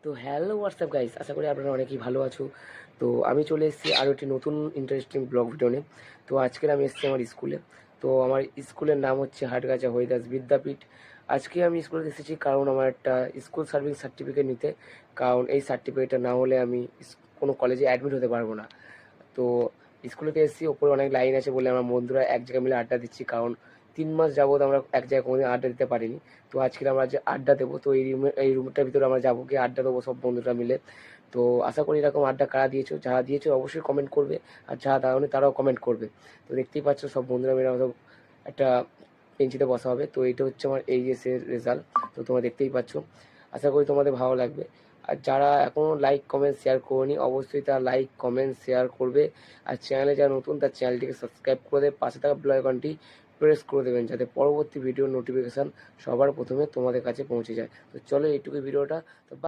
তো hello WhatsApp guys, আশা করি আপনারা অনেকেই ভালো আছো। তো আমি চলে এসেছি আরও একটি নতুন ইন্টারেস্টিং ব্লগ ভিডিও নিয়ে। তো আজকের আমি এসেছি আমার স্কুলে। তো আমার স্কুলের নাম হচ্ছে হাটগাছা হরিদাস বিদ্যাপীঠ। আজকে আমি স্কুলে এসেছি কারণ আমার একটা স্কুল সার্ভিস সার্টিফিকেট নিতে। কারণ এই সার্টিফিকেটটা না হলে আমি কোনো কলেজে অ্যাডমিট হতে পারবো না। তো স্কুলেতে এসেছি, ওপরে অনেক লাইন আছে বলে আমার বন্ধুরা এক জায়গায় মিলে আড্ডা দিচ্ছি, কারণ 3 মাস যাবৎ আমরা এক জায়গায় কোনোদিন আড্ডা দিতে পারিনি। তো আজকে আমরা যে আড্ডা দেবো, তো এই রুমটার ভিতরে আমরা যাবো, গিয়ে আড্ডা দেবো সব বন্ধুরা মিলে। তো আশা করি এরকম আড্ডা কারা দিয়েছো, যারা দিয়েছো অবশ্যই কমেন্ট করবে, আর যারা দাওনি তারাও কমেন্ট করবে। তো দেখতেই পাচ্ছ সব বন্ধুরা মিলে আমাদের একটা বেঞ্চিতে বসা হবে। তো এইটা হচ্ছে আমার এইচএসের রেজাল্ট। তো তোমরা দেখতেই পাচ্ছ, আশা করি তোমাদের ভালো লাগবে। আর যারা এখনও লাইক কমেন্ট শেয়ার করোনি, অবশ্যই তারা লাইক কমেন্ট শেয়ার করবে। আর চ্যানেলে যারা নতুন, তার চ্যানেলটিকে সাবস্ক্রাইব করে দেবে, পাশে থাকা বেল আইকনটি প্রেস করে দেবেন, যাতে পরবর্তী ভিডিওর নোটিফিকেশান সবার প্রথমে তোমাদের কাছে পৌঁছে যায়। তো চলো এইটুকু ভিডিওটা। তো